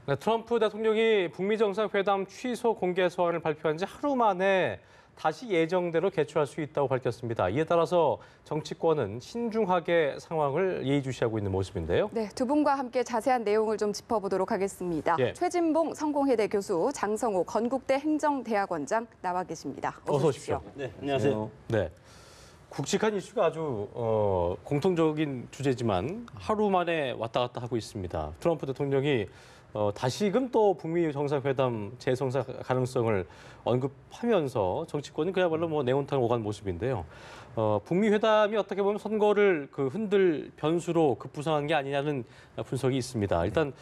네, 트럼프 대통령이 북미 정상회담 취소 공개 서한을 발표한 지 하루 만에 다시 예정대로 개최할 수 있다고 밝혔습니다. 이에 따라서 정치권은 신중하게 상황을 예의주시하고 있는 모습인데요. 네, 두 분과 함께 자세한 내용을 좀 짚어보도록 하겠습니다. 예. 최진봉 성공회대 교수, 장성호 건국대 행정대학원장 나와 계십니다. 어서 오십시오. 네, 안녕하세요. 네, 굵직한 이슈가 아주 공통적인 주제지만 하루 만에 왔다 갔다 하고 있습니다. 트럼프 대통령이 다시금 또 북미 정상회담 재성사 가능성을 언급하면서 정치권이 그야말로 뭐 내온탕 오간 모습인데요. 북미 회담이 어떻게 보면 선거를 흔들 변수로 급부상한 게 아니냐는 분석이 있습니다. 일단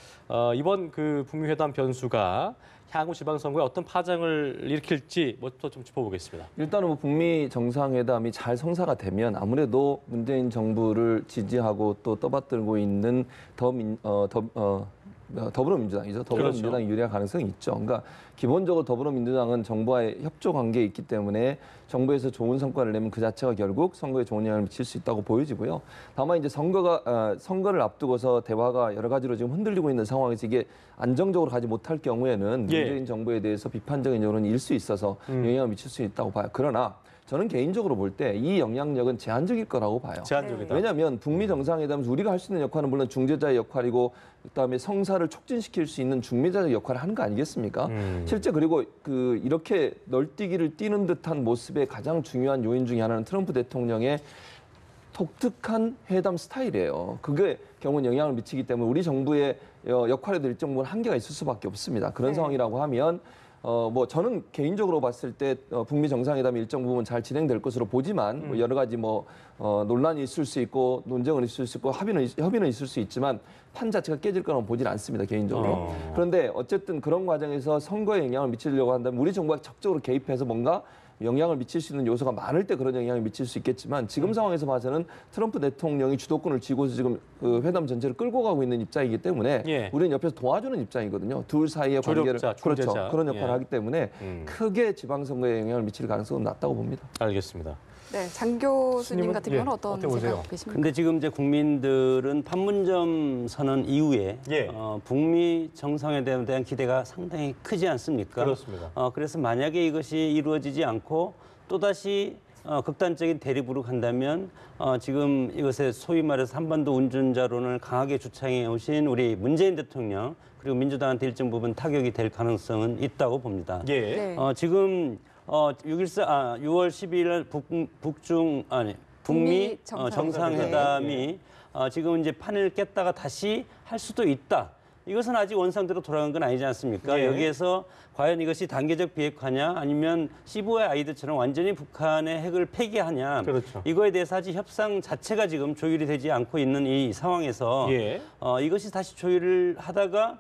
이번 그 북미 회담 변수가 향후 지방선거에 어떤 파장을 일으킬지 뭐부터 좀 짚어보겠습니다. 일단은 뭐 북미 정상회담이 잘 성사가 되면 아무래도 문재인 정부를 지지하고 또 떠받들고 있는 더불어민주당이죠. 더불어민주당이 그렇죠. 유리할 가능성이 있죠. 그러니까 기본적으로 더불어민주당은 정부와의 협조 관계에 있기 때문에 정부에서 좋은 성과를 내면 그 자체가 결국 선거에 좋은 영향을 미칠 수 있다고 보여지고요. 다만 이제 선거를 앞두고서 대화가 여러 가지로 지금 흔들리고 있는 상황에서 이게 안정적으로 가지 못할 경우에는 문재인 정부에 대해서 비판적인 여론이 일 수 있어서 영향을 미칠 수 있다고 봐요. 그러나 저는 개인적으로 볼 때 이 영향력은 제한적일 거라고 봐요. 제한적이다. 왜냐하면 북미 정상회담에서 우리가 할 수 있는 역할은 물론 중재자의 역할이고 그다음에 성사를 촉진시킬 수 있는 중매자적 역할을 하는 거 아니겠습니까? 실제 그리고 이렇게 널뛰기를 뛰는 듯한 모습의 가장 중요한 요인 중에 하나는 트럼프 대통령의 독특한 회담 스타일이에요. 그게 경우는 영향을 미치기 때문에 우리 정부의 역할에도 일정 부분 한계가 있을 수밖에 없습니다. 그런 상황이라고 하면 뭐 저는 개인적으로 봤을 때 북미 정상회담이 일정 부분 잘 진행될 것으로 보지만 뭐 여러 가지 논란이 있을 수 있고 논쟁은 있을 수 있고 협의는 있을 수 있지만 판 자체가 깨질 거라고 보지는 않습니다, 개인적으로. 그런데 어쨌든 그런 과정에서 선거에 영향을 미치려고 한다면 우리 정부가 적극적으로 개입해서 뭔가 영향을 미칠 수 있는 요소가 많을 때 그런 영향을 미칠 수 있겠지만 지금 상황에서 봐서는 트럼프 대통령이 주도권을 쥐고서 지금 그 회담 전체를 끌고 가고 있는 입장이기 때문에 우리는 옆에서 도와주는 입장이거든요. 둘 사이의 관계를 그렇죠. 그런 역할을 하기 때문에 크게 지방선거에 영향을 미칠 가능성은 낮다고 봅니다. 알겠습니다. 네, 장 교수님 같은 경우는 어떤 어떻게 보세요? 생각 계십니까? 근데 지금 이제 국민들은 판문점 선언 이후에 북미 정상회담에 대한 기대가 상당히 크지 않습니까? 그렇습니다. 그래서 만약에 이것이 이루어지지 않고 또다시 극단적인 대립으로 간다면 지금 이것에 소위 말해서 한반도 운전자론을 강하게 주창해 오신 우리 문재인 대통령 그리고 민주당한테 일정 부분 타격이 될 가능성은 있다고 봅니다. 네. 지금 6월 12일 북미 정상회담이 지금 이제 판을 깼다가 다시 할 수도 있다. 이것은 아직 원상대로 돌아간 건 아니지 않습니까? 여기에서 과연 이것이 단계적 비핵화냐 아니면 시부의 아이들처럼 완전히 북한의 핵을 폐기하냐. 그렇죠. 이거에 대해서 아직 협상 자체가 지금 조율이 되지 않고 있는 이 상황에서 이것이 다시 조율을 하다가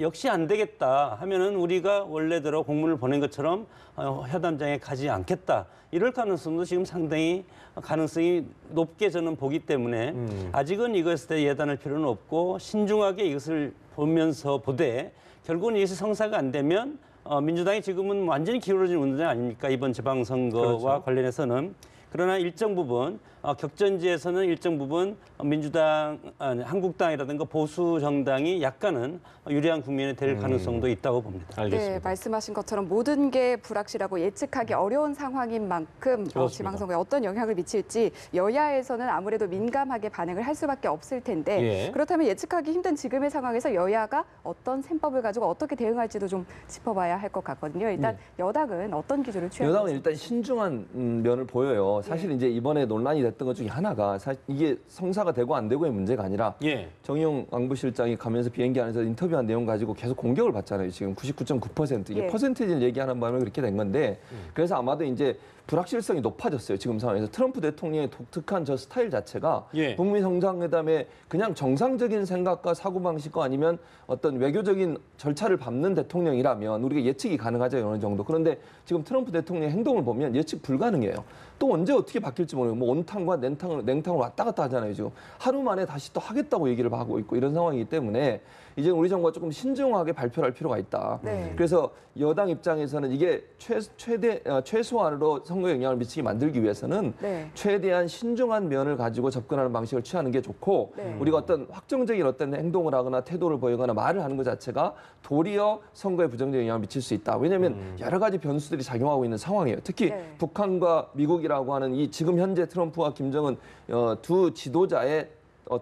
역시 안 되겠다 하면은 우리가 원래대로 공문을 보낸 것처럼 회담장에 가지 않겠다. 이럴 가능성도 지금 상당히 가능성이 높게 저는 보기 때문에 아직은 이것에 대해 예단할 필요는 없고 신중하게 이것을 보면서 보되 결국은 이것이 성사가 안 되면 민주당이 지금은 완전히 기울어진 운동 아닙니까? 이번 지방선거와 관련해서는. 그러나 일정 부분 격전지에서는 일정 부분 한국당이라든가 보수 정당이 약간은 유리한 국면이 될 가능성도 있다고 봅니다. 알겠습니다. 네, 말씀하신 것처럼 모든 게 불확실하고 예측하기 어려운 상황인 만큼 지방선거에 어떤 영향을 미칠지 여야에서는 아무래도 민감하게 반응을 할 수밖에 없을 텐데 그렇다면 예측하기 힘든 지금의 상황에서 여야가 어떤 셈법을 가지고 어떻게 대응할지도 좀 짚어봐야 할 것 같거든요. 일단 여당은 어떤 기조를 취하고 여당은 일단 신중한 면을 보여요. 사실 이제 이번에 논란이 됐던 것 중에 하나가 사실 이게 성사가 되고 안 되고의 문제가 아니라 정의용 안보실장이 가면서 비행기 안에서 인터뷰한 내용 가지고 계속 공격을 받잖아요. 지금 99.9% 이게 퍼센티지를 얘기하는 바람에 그렇게 된 건데 그래서 아마도 이제 불확실성이 높아졌어요. 지금 상황에서 트럼프 대통령의 독특한 저 스타일 자체가 북미 정상회담에 그냥 정상적인 생각과 사고방식과 아니면 어떤 외교적인 절차를 밟는 대통령이라면 우리가 예측이 가능하죠. 어느 정도. 그런데 지금 트럼프 대통령의 행동을 보면 예측 불가능해요. 또 언제 언제 어떻게 바뀔지 모르고 뭐 온탕과 냉탕을 왔다 갔다 하잖아요. 지금 하루 만에 다시 또 하겠다고 얘기를 하고 있고 이런 상황이기 때문에 이제 우리 정부가 조금 신중하게 발표를 할 필요가 있다. 네. 그래서 여당 입장에서는 이게 최소한으로 선거에 영향을 미치게 만들기 위해서는 네. 최대한 신중한 면을 가지고 접근하는 방식을 취하는 게 좋고 네. 우리가 어떤 확정적인 어떤 행동을 하거나 태도를 보이거나 말을 하는 것 자체가 도리어 선거에 부정적인 영향을 미칠 수 있다. 왜냐하면 여러 가지 변수들이 작용하고 있는 상황이에요. 특히 네. 북한과 미국이라고 하는 이 지금 현재 트럼프와 김정은 두 지도자의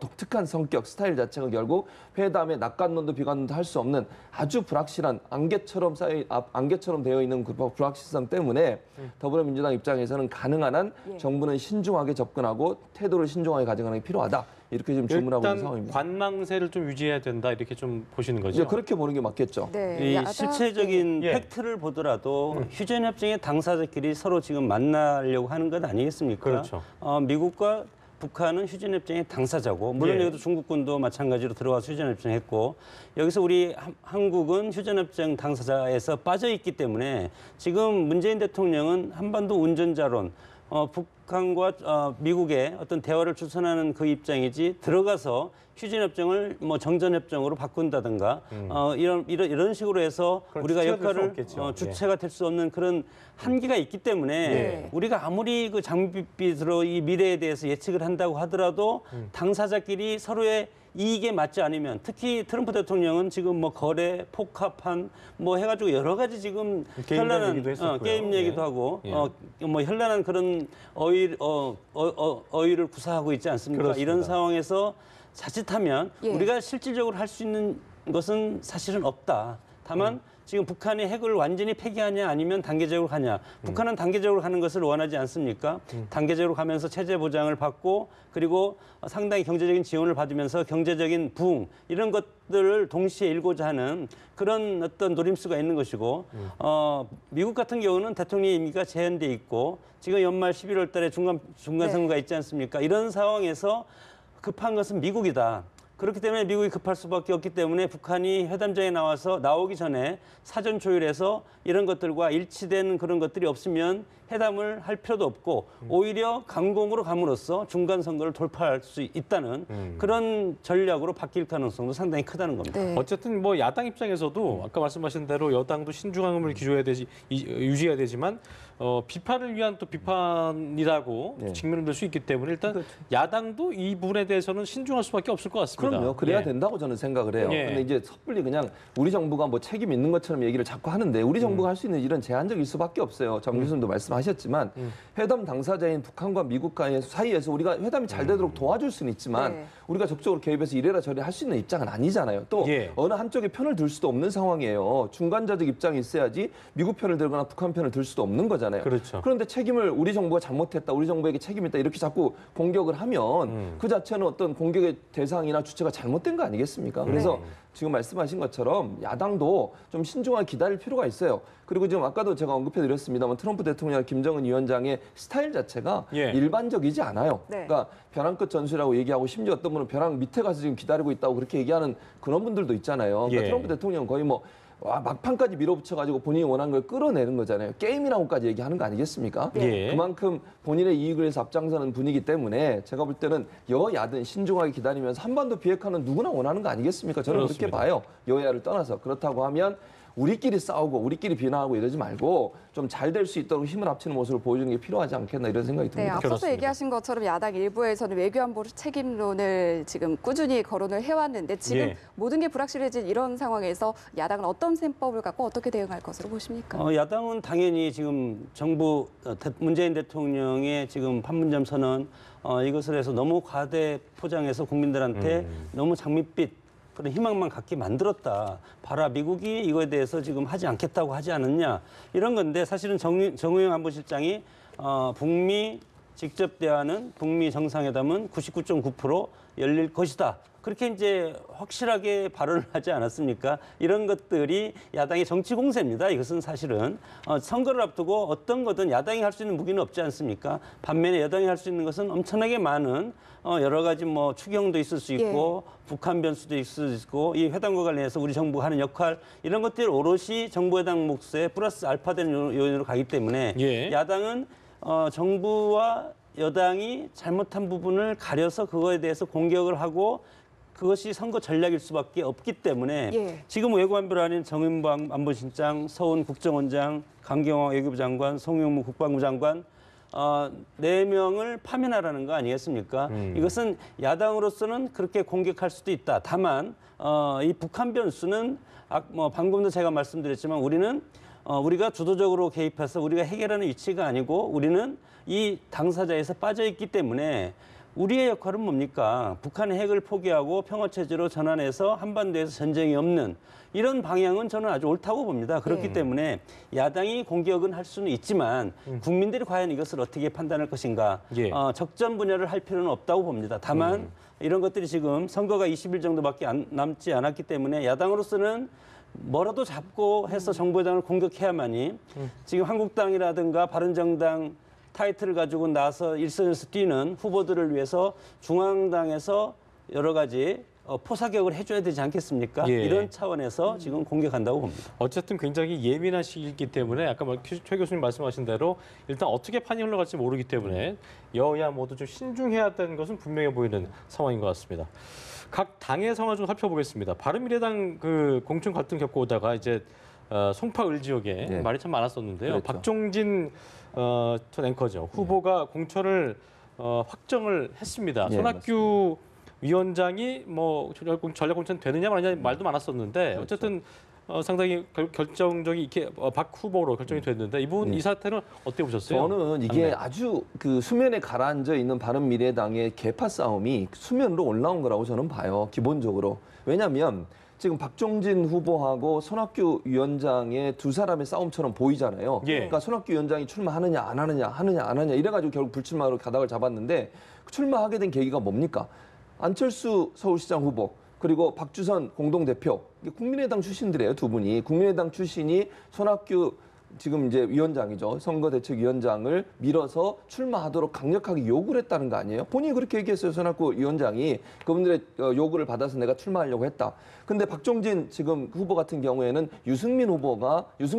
독특한 성격, 스타일 자체가 결국 회담에 낙관론도 비관론도 할 수 없는 아주 불확실한 안개처럼 되어 있는 그 불확실성 때문에 더불어민주당 입장에서는 가능한 한 정부는 신중하게 접근하고 태도를 신중하게 가져가는 게 필요하다. 이렇게 지금 주문하고 있는 상황입니다. 관망세를 좀 유지해야 된다 이렇게 좀 보시는 거죠? 그렇게 보는 게 맞겠죠. 네. 이 실체적인 예. 팩트를 보더라도 휴전협정의 당사자끼리 서로 지금 만나려고 하는 것 아니겠습니까? 그렇죠. 미국과 북한은 휴전협정의 당사자고 물론 예. 여기도 중국군도 마찬가지로 들어가서 휴전협정했고 여기서 우리 한국은 휴전협정 당사자에서 빠져 있기 때문에 지금 문재인 대통령은 한반도 운전자론 북한과 미국의 어떤 대화를 주선하는 그 입장이지 들어가서 휴전협정을 뭐 정전협정으로 바꾼다든가 이런 식으로 해서 우리가 역할을 주체가 될 수 없는 그런 한계가 있기 때문에 네. 우리가 아무리 그 장밋빛으로 이 미래에 대해서 예측을 한다고 하더라도 당사자끼리 서로의 이익에 맞지 않으면 특히 트럼프 대통령은 지금 뭐 거래, 폭파판 뭐 해가지고 여러 가지 지금 현란한 게임 얘기도 하고 뭐 현란한 그런 어휘를 구사하고 있지 않습니까? 그렇습니다. 이런 상황에서 자칫하면 우리가 실질적으로 할 수 있는 것은 사실은 없다. 다만 지금 북한이 핵을 완전히 폐기하냐 아니면 단계적으로 가냐. 북한은 단계적으로 가는 것을 원하지 않습니까? 단계적으로 가면서 체제 보장을 받고 그리고 상당히 경제적인 지원을 받으면서 경제적인 부흥 이런 것들을 동시에 일고자 하는 그런 어떤 노림수가 있는 것이고 미국 같은 경우는 대통령 임기가 제한돼 있고 지금 연말 11월 달에 중간 선거가 있지 않습니까? 이런 상황에서 급한 것은 미국이다. 그렇기 때문에 미국이 급할 수밖에 없기 때문에 북한이 회담장에 나오기 전에 사전 조율해서 이런 것들과 일치된 그런 것들이 없으면 회담을 할 필요도 없고 오히려 강공으로 감으로써 중간 선거를 돌파할 수 있다는 그런 전략으로 바뀔 가능성도 상당히 크다는 겁니다. 네. 어쨌든 뭐 야당 입장에서도 아까 말씀하신 대로 여당도 신중함을 유지해야 되지만 비판을 위한 또 비판이라고 직면을 될 수 있기 때문에 일단 야당도 이 부분에 대해서는 신중할 수밖에 없을 것 같습니다. 그럼요. 그래야 된다고 저는 생각을 해요. 근데 이제 섣불리 그냥 우리 정부가 뭐 책임 있는 것처럼 얘기를 자꾸 하는데 우리 정부가 할 수 있는 일은 제한적일 수밖에 없어요. 정 교수님도 말씀하셨지만 회담 당사자인 북한과 미국 사이에서 우리가 회담이 잘 되도록 도와줄 수는 있지만 우리가 적극적으로 개입해서 이래라 저래라 할 수 있는 입장은 아니잖아요. 또 어느 한쪽에 편을 들 수도 없는 상황이에요. 중간자적 입장이 있어야지 미국 편을 들거나 북한 편을 들 수도 없는 거잖아요. 그렇죠. 그런데 책임을 우리 정부가 잘못했다, 우리 정부에게 책임이 있다 이렇게 자꾸 공격을 하면 그 자체는 어떤 공격의 대상이나 주체가 잘못된 거 아니겠습니까? 그래서 지금 말씀하신 것처럼 야당도 좀 신중하게 기다릴 필요가 있어요. 그리고 지금 아까도 제가 언급해드렸습니다만 트럼프 대통령과 김정은 위원장의 스타일 자체가 일반적이지 않아요. 그러니까 벼랑 끝 전술이라고 얘기하고 심지어 어떤 분은 벼랑 밑에 가서 지금 기다리고 있다고 그렇게 얘기하는 그런 분들도 있잖아요. 그러니까 트럼프 대통령은 거의 뭐 막판까지 밀어붙여가지고 본인이 원하는 걸 끌어내는 거잖아요. 게임이라고까지 얘기하는 거 아니겠습니까? 그만큼 본인의 이익을 위해서 앞장서는 분이기 때문에 제가 볼 때는 여야든 신중하게 기다리면서 한반도 비핵화는 누구나 원하는 거 아니겠습니까? 저는 그렇게 봐요. 여야를 떠나서. 그렇다고 하면 우리끼리 싸우고 우리끼리 비난하고 이러지 말고 좀 잘 될 수 있도록 힘을 합치는 모습을 보여주는 게 필요하지 않겠나 이런 생각이 듭니다. 앞서서 그렇습니다. 얘기하신 것처럼 야당 일부에서는 외교안보 책임론을 지금 꾸준히 거론을 해왔는데 지금 모든 게 불확실해진 이런 상황에서 야당은 어떤 셈법을 갖고 어떻게 대응할 것으로 보십니까? 야당은 당연히 지금 정부 문재인 대통령의 지금 판문점 선언 이것을 해서 너무 과대 포장해서 국민들한테 너무 장밋빛 그런 희망만 갖게 만들었다. 봐라, 미국이 이거에 대해서 지금 하지 않겠다고 하지 않았냐. 이런 건데 사실은 정의용 안보실장이 북미 직접 대화는 북미 정상회담은 99.9% 열릴 것이다. 그렇게 이제 확실하게 발언을 하지 않았습니까? 이런 것들이 야당의 정치 공세입니다. 이것은 사실은 선거를 앞두고 어떤 거든 야당이 할 수 있는 무기는 없지 않습니까? 반면에 여당이 할 수 있는 것은 엄청나게 많은 여러 가지 뭐 추경도 있을 수 있고 북한 변수도 있을 수 있고 이 회담과 관련해서 우리 정부가 하는 역할 이런 것들이 오롯이 정부 회담 몫에 플러스 알파된 요인으로 가기 때문에 야당은 정부와 여당이 잘못한 부분을 가려서 그거에 대해서 공격을 하고 그것이 선거 전략일 수밖에 없기 때문에 예. 지금 외교안보라는 정인보 안보실장, 서훈 국정원장, 강경화 외교부 장관, 송영무 국방부 장관 4명을 파면하라는 거 아니겠습니까? 이것은 야당으로서는 그렇게 공격할 수도 있다. 다만 이 북한 변수는 방금도 제가 말씀드렸지만 우리가 주도적으로 개입해서 우리가 해결하는 위치가 아니고 우리는 이 당사자에서 빠져 있기 때문에 우리의 역할은 뭡니까? 북한의 핵을 포기하고 평화체제로 전환해서 한반도에서 전쟁이 없는 이런 방향은 저는 아주 옳다고 봅니다. 그렇기 때문에 야당이 공격은 할 수는 있지만 국민들이 과연 이것을 어떻게 판단할 것인가 적전 분열을 할 필요는 없다고 봅니다. 다만 이런 것들이 지금 선거가 20일 정도밖에 남지 않았기 때문에 야당으로서는 뭐라도 잡고 해서 정부 여당을 공격해야만이 지금 한국당이라든가 바른정당 타이틀을 가지고 나서 일선에서 뛰는 후보들을 위해서 중앙당에서 여러 가지 포사격을 해줘야 되지 않겠습니까? 예. 이런 차원에서 지금 공격한다고 봅니다. 어쨌든 굉장히 예민한 시기이기 때문에 아까 최 교수님 말씀하신 대로 일단 어떻게 판이 흘러갈지 모르기 때문에 여야 모두 좀 신중해야 되는 것은 분명해 보이는 상황인 것 같습니다. 각 당의 상황을 좀 살펴보겠습니다. 바른미래당 그 공천 갈등 겪고 오다가 이제 송파 지역에 말이 참 많았었는데요. 그렇죠. 박종진 전 앵커죠. 후보가 공천을 확정을 했습니다. 손학규 위원장이 뭐 전략 공천 되느냐 마느냐 말도 많았었는데 그렇죠. 어쨌든 상당히 결정적인 이렇게 박 후보로 결정이 됐는데 이분 이 사태는 어떻게 보셨어요? 저는 이게 아주 그 수면에 가라앉아 있는 바른미래당의 계파 싸움이 수면으로 올라온 거라고 저는 봐요. 기본적으로. 왜냐하면 지금 박종진 후보하고 손학규 위원장의 두 사람의 싸움처럼 보이잖아요. 그러니까 손학규 위원장이 출마하느냐 안 하느냐 이래가지고 결국 불출마로 가닥을 잡았는데 출마하게 된 계기가 뭡니까? 안철수 서울시장 후보 그리고 박주선 공동대표 국민의당 출신들이에요. 두 분이 국민의당 출신이 손학규 지금 이제 위원장이죠. 선거대책위원장을 밀어서 출마하도록 강력하게 요구를 했다는 거 아니에요? 본인이 그렇게 얘기했어요. 손학규 위원장이 그분들의 요구를 받아서 내가 출마하려고 했다. 근데 박종진 지금 후보 같은 경우에는 유승민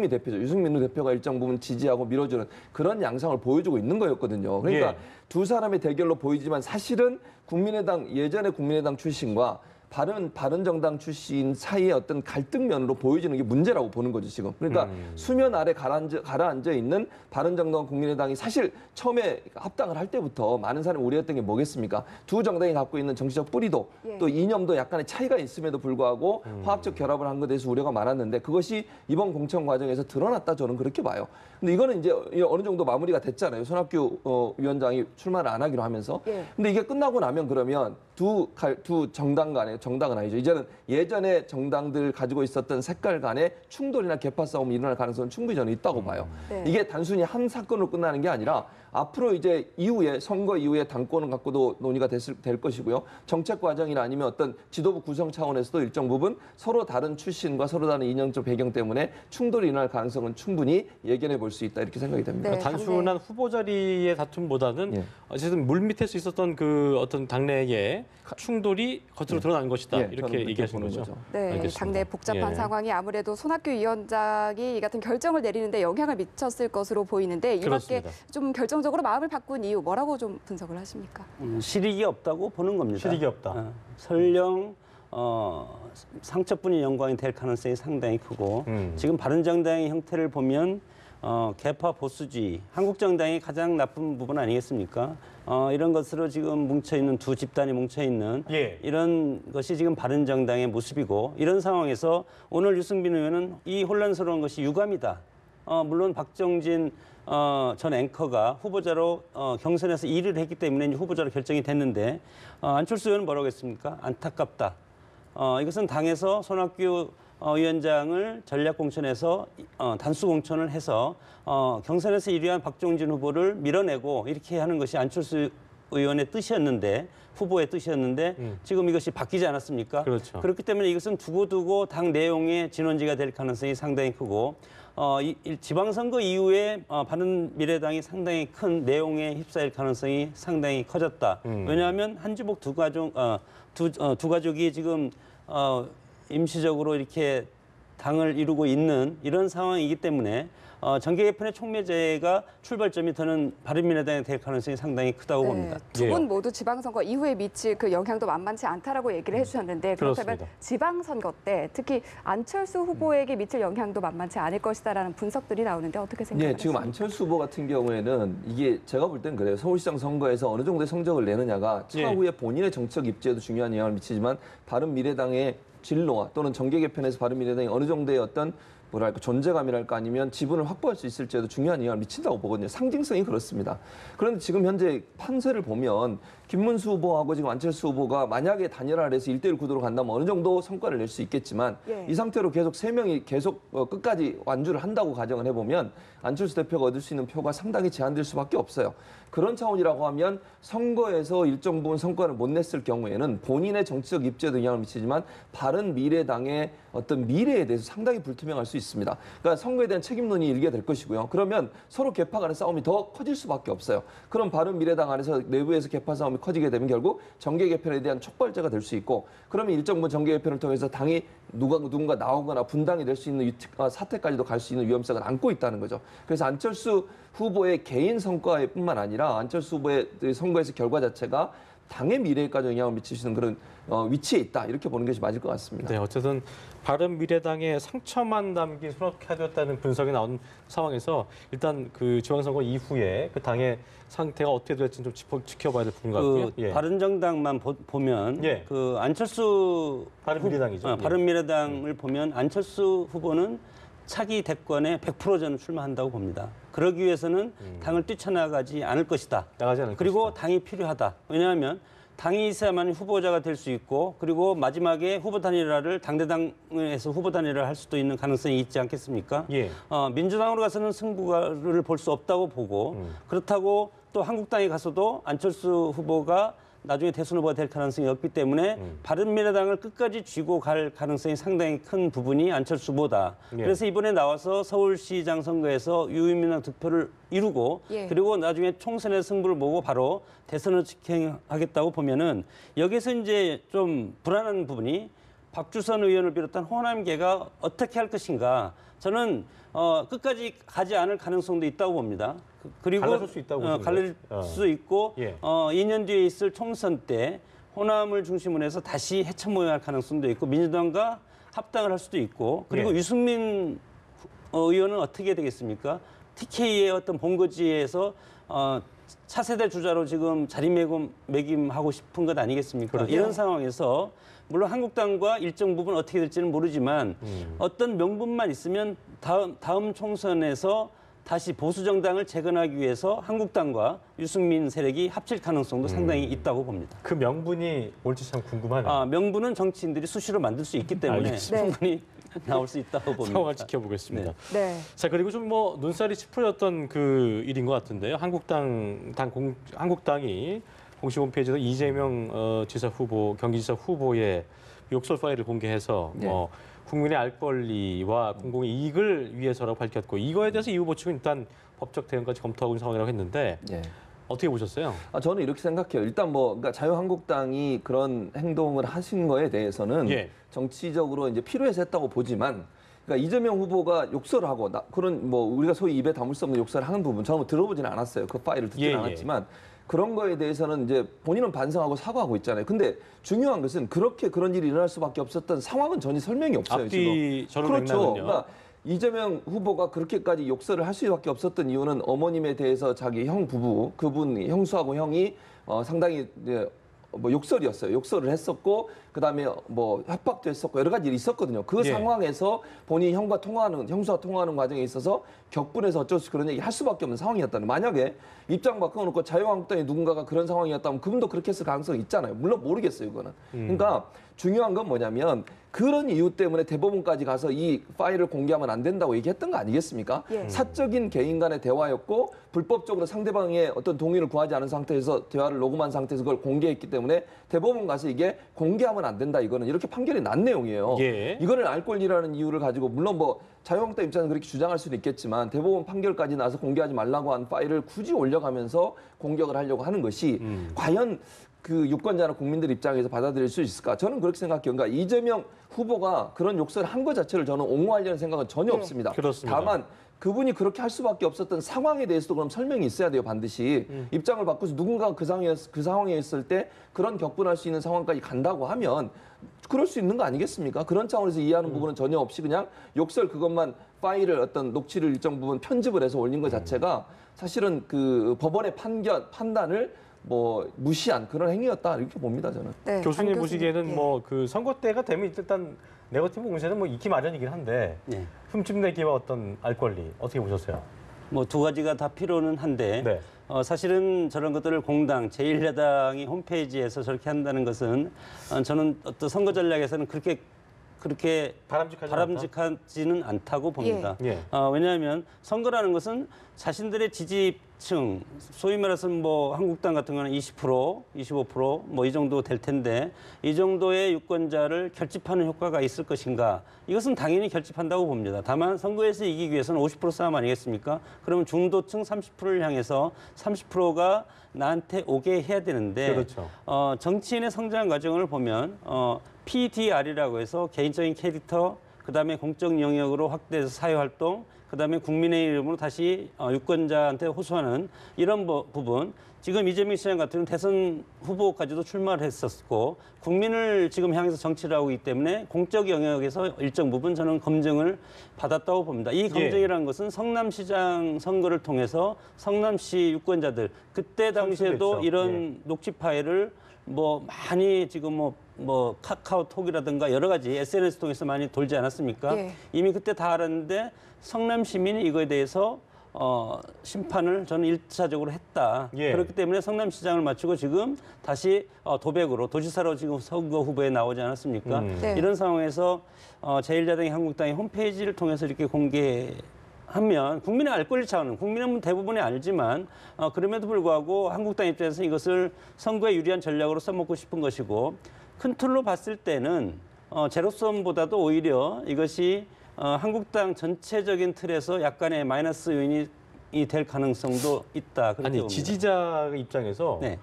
대표죠. 유승민 대표가 일정 부분 지지하고 밀어주는 그런 양상을 보여주고 있는 거였거든요. 그러니까 두 사람의 대결로 보이지만 사실은 예전에 국민의당 출신과 바른정당 출신 사이의 어떤 갈등면으로 보여지는 게 문제라고 보는 거죠, 지금. 그러니까 수면 아래 가라앉아 있는 바른정당 국민의당이 사실 처음에 합당을 할 때부터 많은 사람이 우려했던 게 뭐겠습니까? 두 정당이 갖고 있는 정치적 뿌리도 또 이념도 약간의 차이가 있음에도 불구하고 화학적 결합을 한 것에 대해서 우려가 많았는데 그것이 이번 공천 과정에서 드러났다 저는 그렇게 봐요. 근데 이거는 이제 어느 정도 마무리가 됐잖아요. 손학규 위원장이 출마를 안 하기로 하면서. 근데 이게 끝나고 나면 그러면 두 정당 간에 정당은 아니죠. 이제는 예전에 정당들 가지고 있었던 색깔 간의 충돌이나 계파 싸움이 일어날 가능성은 충분히 저는 있다고 봐요. 이게 단순히 한 사건으로 끝나는 게 아니라 앞으로 이제 선거 이후에 당권을 갖고도 논의가 될 것이고요. 정책 과정이나 아니면 어떤 지도부 구성 차원에서도 일정 부분 서로 다른 출신과 서로 다른 이념적 배경 때문에 충돌이 일어날 가능성은 충분히 예견해 볼 수 있다 이렇게 생각이 됩니다. 단순한 후보 자리의 다툼보다는 어쨌든 물밑에서 있었던 그 어떤 당내의 충돌이 겉으로 드러난 것이다 이렇게 얘기하시는 거죠. 네, 알겠습니다. 당내 복잡한 상황이 아무래도 손학규 위원장이 이 같은 결정을 내리는데 영향을 미쳤을 것으로 보이는데 이 밖에 좀 결정적으로 마음을 바꾼 이유 뭐라고 좀 분석을 하십니까? 실익이 없다고 보는 겁니다. 실익이 없다. 설령 상처뿐인 영광이 될 가능성이 상당히 크고 지금 바른정당의 형태를 보면 개파 보수주의, 한국정당이 가장 나쁜 부분 아니겠습니까? 이런 것으로 지금 뭉쳐있는 두 집단이 뭉쳐있는 이런 것이 지금 바른정당의 모습이고 이런 상황에서 오늘 유승민 의원은 이 혼란스러운 것이 유감이다. 물론 박정진 전 앵커가 후보자로 경선에서 1위를 했기 때문에 후보자로 결정이 됐는데 안철수 의원은 뭐라고 했습니까? 안타깝다. 이것은 당에서 손학규 위원장을 전략공천에서 단수공천을 해서 경선에서 1위한 박종진 후보를 밀어내고 이렇게 하는 것이 안철수 의원의 뜻이었는데 후보의 뜻이었는데 지금 이것이 바뀌지 않았습니까? 그렇죠. 그렇기 때문에 이것은 두고두고 당 내용의 진원지가 될 가능성이 상당히 크고 지방선거 이후에 바른미래당이 상당히 큰 내용에 휩싸일 가능성이 상당히 커졌다. 왜냐하면 한주복 두 가족이 지금 임시적으로 이렇게 당을 이루고 있는 이런 상황이기 때문에 정계 개편의 촉매제가 출발점이 저는 바른미래당에 될 가능성이 상당히 크다고 봅니다. 두 분 모두 지방선거 이후에 미칠 그 영향도 만만치 않다라고 얘기를 해주셨는데 그렇다면 그렇습니다. 지방선거 때 특히 안철수 후보에게 미칠 영향도 만만치 않을 것이다라는 분석들이 나오는데 어떻게 생각하세요? 네, 지금 안철수 후보 같은 경우에는 이게 제가 볼 땐 그래요. 서울시장 선거에서 어느 정도의 성적을 내느냐가 차후에 본인의 정책 입지에도 중요한 영향을 미치지만 바른미래당의 진로와 또는 정계 개편에서 바른미래당이 어느 정도의 어떤 뭐랄까 존재감이랄까 아니면 지분을 확보할 수 있을지에도 중요한 영향을 미친다고 보거든요. 상징성이 그렇습니다. 그런데 지금 현재 판세를 보면 김문수 후보하고 지금 안철수 후보가 만약에 단일화를 해서 1대1 구도로 간다면 어느 정도 성과를 낼 수 있겠지만 이 상태로 계속 세 명이 계속 끝까지 완주를 한다고 가정을 해보면 안철수 대표가 얻을 수 있는 표가 상당히 제한될 수밖에 없어요. 그런 차원이라고 하면 선거에서 일정 부분 성과를 못 냈을 경우에는 본인의 정치적 입지에도 영향을 미치지만 바른미래당의 어떤 미래에 대해서 상당히 불투명할 수 있습니다. 그러니까 선거에 대한 책임론이 일게 될 것이고요. 그러면 서로 개파 간의 싸움이 더 커질 수밖에 없어요. 그럼 바른미래당 안에서 내부에서 개파 싸움이 커지게 되면 결국 정계 개편에 대한 촉발제가 될 수 있고 그러면 일정 부분 정계 개편을 통해서 당이 누군가 나오거나 분당이 될 수 있는 사태까지도 갈 수 있는 위험성을 안고 있다는 거죠. 그래서 안철수 후보의 개인 성과뿐만 아니라 안철수 후보의 선거에서 결과 자체가 당의 미래에까지 영향을 미칠 수 있는 그런 위치에 있다. 이렇게 보는 것이 맞을 것 같습니다. 네, 어쨌든 바른미래당의 상처만 담긴 손학카드였다는 분석이 나온 상황에서 일단 그 지방선거 이후에 그 당의 상태가 어떻게 될지 좀 지켜봐야 될 부분 같고요. 그 바른정당만 보면 그 안철수 바른미래당이죠. 바른미래당을 보면 안철수 후보는 차기 대권에 100% 저는 출마한다고 봅니다. 그러기 위해서는 당을 뛰쳐나가지 않을 것이다. 그리고 당이 필요하다. 왜냐하면 당이 있어야만 후보자가 될 수 있고 그리고 마지막에 후보 단일화를 당대당에서 후보 단일화를 할 수도 있는 가능성이 있지 않겠습니까? 민주당으로 가서는 승부를 볼 수 없다고 보고 그렇다고 또 한국당에 가서도 안철수 후보가 나중에 대선 후보가 될 가능성이 없기 때문에 바른미래당을 끝까지 쥐고 갈 가능성이 상당히 큰 부분이 안철수 후보다. 그래서 이번에 나와서 서울시장 선거에서 유의민당 득표를 이루고 그리고 나중에 총선의 승부를 보고 바로 대선을 직행하겠다고 보면은 여기서 이제 좀 불안한 부분이 박주선 의원을 비롯한 호남계가 어떻게 할 것인가. 저는 끝까지 가지 않을 가능성도 있다고 봅니다. 그리고 갈라질 수 있다고 보시는 갈릴 수 있고 2년 뒤에 있을 총선 때 호남을 중심으로 해서 다시 해체모여할 가능성도 있고 민주당과 합당을 할 수도 있고 그리고 유승민 의원은 어떻게 되겠습니까? TK의 어떤 본거지에서 차세대 주자로 지금 자리매김하고 싶은 것 아니겠습니까? 그렇죠. 이런 상황에서 물론 한국당과 일정 부분 어떻게 될지는 모르지만 어떤 명분만 있으면 다음 총선에서 다시 보수 정당을 재건하기 위해서 한국당과 유승민 세력이 합칠 가능성도 상당히 있다고 봅니다. 그 명분이 뭘지 참 궁금하네요. 명분은 정치인들이 수시로 만들 수 있기 때문에 충분히 나올 수 있다고 봅니다. 상황을 지켜보겠습니다. 네. 자, 그리고 좀 뭐 눈살이 찌푸렸던 그 일인 것 같은데요. 한국당이 공식 홈페이지에서 이재명 지사 후보, 경기지사 후보의 욕설 파일을 공개해서 국민의 알 권리와 공공의 이익을 위해서라고 밝혔고 이거에 대해서 이 후보 측은 일단 법적 대응까지 검토하고 있는 상황이라고 했는데 어떻게 보셨어요? 저는 이렇게 생각해요. 일단 그러니까 자유한국당이 그런 행동을 하신 거에 대해서는 정치적으로 이제 필요해서 했다고 보지만 그러니까 이재명 후보가 욕설을 하고 그런 우리가 소위 입에 담을 수 없는 욕설을 하는 부분 저는 들어보지는 않았어요. 그 파일을 듣지는 않았지만 그런 거에 대해서는 이제 본인은 반성하고 사과하고 있잖아요. 근데 중요한 것은 그런 일이 일어날 수밖에 없었던 상황은 전혀 설명이 없어요. 앞뒤 지금. 그렇죠. 그러니까 이재명 후보가 그렇게까지 욕설을 할 수밖에 없었던 이유는 어머님에 대해서 자기 형 부부, 그분 형수하고 형이 상당히 욕설이었어요. 욕설을 했었고 그다음에 협박도 했었고 여러 가지 일이 있었거든요. 그 상황에서 본인이 형수와 통화하는 과정에 있어서 격분해서 어쩔 수 그런 얘기 할 수밖에 없는 상황이었다는. 만약에 입장 바꿔놓고 자유한국당의 누군가가 그런 상황이었다면 그분도 그렇게 했을 가능성이 있잖아요. 물론 모르겠어요, 이거는. 그러니까 중요한 건 뭐냐면 그런 이유 때문에 대법원까지 가서 이 파일을 공개하면 안 된다고 얘기했던 거 아니겠습니까? 사적인 개인 간의 대화였고 불법적으로 상대방의 어떤 동의를 구하지 않은 상태에서 대화를 녹음한 상태에서 그걸 공개했기 때문에 대법원 가서 이게 공개하면 안 된다. 이거는 이렇게 판결이 난 내용이에요. 이거를 알 권리라는 이유를 가지고 물론 자유한국당 입장에서는 그렇게 주장할 수는 있겠지만 대법원 판결까지 나서 공개하지 말라고 한 파일을 굳이 올려가면서 공격을 하려고 하는 것이 과연 그 유권자나 국민들 입장에서 받아들일 수 있을까? 저는 그렇게 생각해요. 그러니까 이재명 후보가 그런 욕설을 한 것 자체를 저는 옹호하려는 생각은 전혀 없습니다. 그렇습니다. 다만 그분이 그렇게 할 수밖에 없었던 상황에 대해서도 그럼 설명이 있어야 돼요, 반드시. 입장을 바꿔서 누군가 그 상황에 있을 때 그런 격분할 수 있는 상황까지 간다고 하면 그럴 수 있는 거 아니겠습니까? 그런 차원에서 이해하는 부분은 전혀 없이 그냥 욕설 그것만 파일을 어떤 녹취를 일정 부분 편집을 해서 올린 것 자체가 사실은 그 법원의 판단을 뭐 무시한 그런 행위였다 이렇게 봅니다, 저는. 네, 교수님 보시기에는 예. 뭐 그 선거 때가 되면 일단 네거티브 공세는 뭐 있기 마련이긴 한데 네. 흠집내기와 어떤 알 권리 어떻게 보셨어요? 뭐 두 가지가 다 필요는 한데 네. 사실은 저런 것들을 공당 제1야당이 홈페이지에서 저렇게 한다는 것은 저는 어떤 선거 전략에서는 그렇게 바람직하지는 않다고 봅니다. 예. 왜냐하면 선거라는 것은 자신들의 지지층, 소위 말해서 뭐 한국당 같은 경우는 20%, 25% 뭐 이 정도 될 텐데 이 정도의 유권자를 결집하는 효과가 있을 것인가? 이것은 당연히 결집한다고 봅니다. 다만 선거에서 이기기 위해서는 50% 싸움 아니겠습니까? 그러면 중도층 30%를 향해서 30%가 나한테 오게 해야 되는데 그렇죠. 정치인의 성장 과정을 보면 PDR이라고 해서 개인적인 캐릭터, 그다음에 공적 영역으로 확대해서 사회활동, 그다음에 국민의 이름으로 다시 유권자한테 호소하는 이런 부분. 지금 이재명 시장 같은 경우는 대선 후보까지도 출마를 했었고 국민을 지금 향해서 정치를 하고 있기 때문에 공적 영역에서 일정 부분 저는 검증을 받았다고 봅니다. 이 검증이라는 것은 성남시장 선거를 통해서 성남시 유권자들 그때 당시에도 이런 녹취 파일을 뭐 많이 지금 뭐 카카오톡이라든가 여러 가지 SNS 통해서 많이 돌지 않았습니까? 예. 이미 그때 다 알았는데 성남 시민이 이거에 대해서 심판을 저는 일차적으로 했다. 예. 그렇기 때문에 성남시장을 마치고 지금 다시 도백으로 도지사로 지금 선거 후보에 나오지 않았습니까? 네. 이런 상황에서 제1야당이 한국당의 홈페이지를 통해서 이렇게 공개하면 국민의 알 권리 차원은 국민은 대부분이 알지만 그럼에도 불구하고 한국당 입장에서 이것을 선거에 유리한 전략으로 써먹고 싶은 것이고 큰 틀로 봤을 때는 제로섬보다도 오히려 이것이 한국당 전체적인 틀에서 약간의 마이너스 요인이 될 가능성도 있다. 그렇게 아니 봅니다. 지지자 입장에서 네.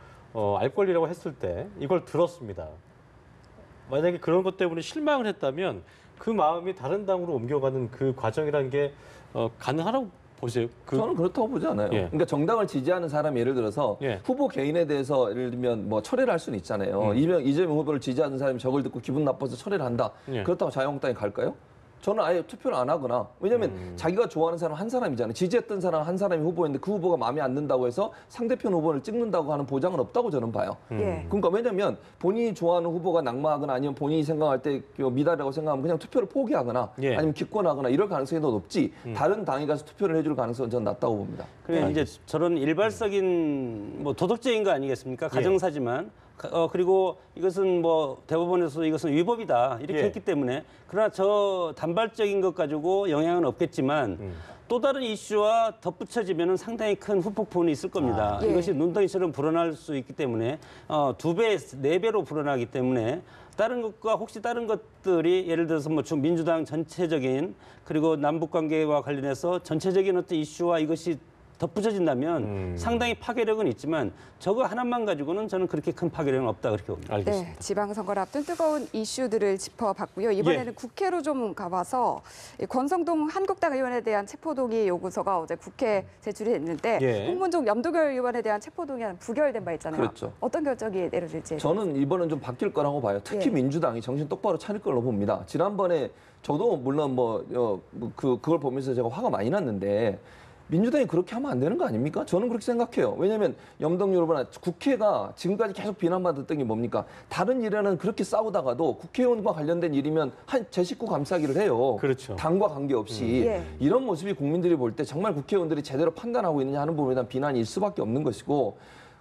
알 권리라고 했을 때 이걸 들었습니다. 만약에 그런 것 때문에 실망을 했다면 그 마음이 다른 당으로 옮겨가는 그 과정이라는 게 가능하다고 보세요? 저는 그렇다고 보지 않아요. 예. 그러니까 정당을 지지하는 사람이 예를 들어서 예. 후보 개인에 대해서 예를 들면 뭐 철회를 할 수는 있잖아요. 이재명 후보를 지지하는 사람이 저걸 듣고 기분 나빠서 철회를 한다. 예. 그렇다고 자유한국당이 갈까요? 저는 아예 투표를 안 하거나 왜냐하면 자기가 좋아하는 사람 한 사람이잖아요. 지지했던 사람 한 사람이 후보인데 그 후보가 마음에 안 든다고 해서 상대편 후보를 찍는다고 하는 보장은 없다고 저는 봐요. 예. 그러니까 왜냐하면 본인이 좋아하는 후보가 낙마하거나 아니면 본인이 생각할 때 미달이라고 생각하면 그냥 투표를 포기하거나 예. 아니면 기권하거나 이럴 가능성이 더 높지 다른 당에 가서 투표를 해줄 가능성은 저는 낮다고 봅니다. 그래 이제 저런 일발적인 뭐 도덕적인 거 아니겠습니까? 가정사지만 그리고 이것은 뭐 대법원에서 이것은 위법이다 이렇게 예. 했기 때문에 그러나 저 단발적인 것 가지고 영향은 없겠지만 또 다른 이슈와 덧붙여지면은 상당히 큰 후폭풍이 있을 겁니다. 예. 이것이 눈덩이처럼 불어날 수 있기 때문에 2배, 4배로 불어나기 때문에 다른 것과 혹시 다른 것들이 예를 들어서 뭐 민주당 전체적인 그리고 남북 관계와 관련해서 전체적인 어떤 이슈와 이것이 덧붙여진다면 상당히 파괴력은 있지만 저거 하나만 가지고는 저는 그렇게 큰 파괴력은 없다 그렇게 봅니다. 알겠습니다. 네, 지방선거를 앞둔 뜨거운 이슈들을 짚어봤고요. 이번에는 예. 국회로 좀 가봐서 이 권성동 한국당 의원에 대한 체포동의 요구서가 어제 국회에 제출이 됐는데 예. 홍문종 염두결 의원에 대한 체포동의안 부결된 바 있잖아요. 그렇죠. 어떤 결정이 내려질지. 저는 이번엔 좀 바뀔 거라고 봐요. 특히 예. 민주당이 정신 똑바로 차릴 걸로 봅니다. 지난번에 저도 물론 그걸 보면서 제가 화가 많이 났는데 민주당이 그렇게 하면 안 되는 거 아닙니까? 저는 그렇게 생각해요. 왜냐하면 염동열 후보나 국회가 지금까지 계속 비난받았던 게 뭡니까? 다른 일에는 그렇게 싸우다가도 국회의원과 관련된 일이면 제 식구 감싸기를 해요. 그렇죠. 당과 관계없이. 예. 이런 모습이 국민들이 볼 때 정말 국회의원들이 제대로 판단하고 있느냐 하는 부분에 대한 비난일 수밖에 없는 것이고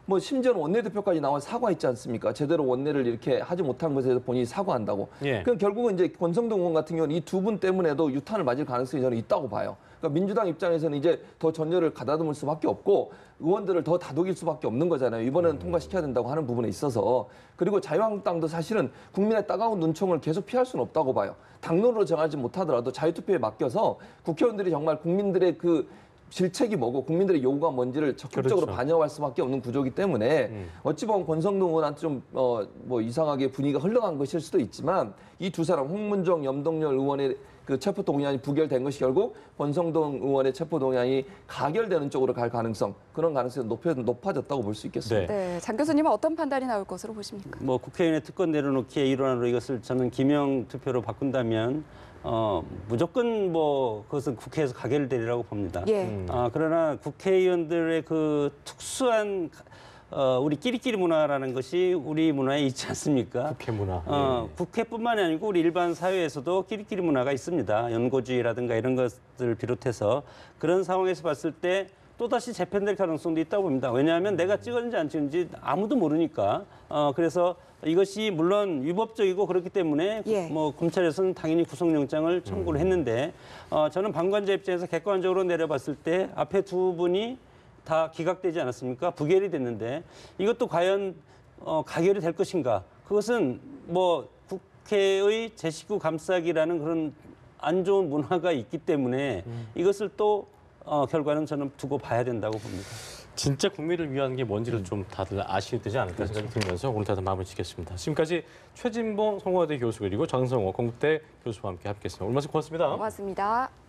뭐 심지어는 원내대표까지 나와 사과했지 않습니까? 제대로 원내를 이렇게 하지 못한 것에 대해서 본인이 사과한다고. 예. 그럼 결국은 이제 권성동 의원 같은 경우는 이 두 분 때문에도 유탄을 맞을 가능성이 저는 있다고 봐요. 그러니까 민주당 입장에서는 이제 더 전열을 가다듬을 수밖에 없고 의원들을 더 다독일 수밖에 없는 거잖아요. 이번에는 통과시켜야 된다고 하는 부분에 있어서. 그리고 자유한국당도 사실은 국민의 따가운 눈총을 계속 피할 수는 없다고 봐요. 당론으로 정하지 못하더라도 자유투표에 맡겨서 국회의원들이 정말 국민들의 그 실책이 뭐고 국민들의 요구가 뭔지를 적극적으로 그렇죠. 반영할 수밖에 없는 구조이기 때문에 어찌 보면 권성동 의원한테 좀 뭐 이상하게 분위기가 흘러간 것일 수도 있지만 이 두 사람 홍문정, 염동열 의원의 그 체포 동의안이 부결된 것이 결국 권성동 의원의 체포 동의안이 가결되는 쪽으로 갈 가능성, 그런 가능성이 높아졌다고 볼 수 있겠습니다. 네, 장 교수님은 어떤 판단이 나올 것으로 보십니까? 뭐 국회의원의 특권 내려놓기의 일환으로 이것을 저는 기명 투표로 바꾼다면 무조건 뭐 그것은 국회에서 가결되리라고 봅니다. 예. 그러나 국회의원들의 그 특수한 우리 끼리끼리 문화라는 것이 우리 문화에 있지 않습니까? 국회 문화. 국회뿐만이 아니고 우리 일반 사회에서도 끼리끼리 문화가 있습니다. 연고주의라든가 이런 것들을 비롯해서 그런 상황에서 봤을 때 또다시 재편될 가능성도 있다고 봅니다. 왜냐하면 내가 찍었는지 안 찍었는지 아무도 모르니까. 그래서 이것이 물론 위법적이고 그렇기 때문에 예. 뭐 검찰에서는 당연히 구속영장을 청구를 했는데 저는 방관자 입장에서 객관적으로 내려봤을 때 앞에 두 분이 다 기각되지 않았습니까? 부결이 됐는데 이것도 과연 가결이 될 것인가? 그것은 뭐 국회의 제 식구 감싸기라는 그런 안 좋은 문화가 있기 때문에 이것을 또 결과는 저는 두고 봐야 된다고 봅니다. 진짜 국민을 위한 게 뭔지를 좀 다들 아셔야 되지 않을까 생각이 들면서 오늘 다들 마무리 짓겠습니다. 지금까지 최진봉 성공회대 교수 그리고 장성호 건국대 교수와 함께 함께했습니다. 오늘 말씀 고맙습니다. 고맙습니다.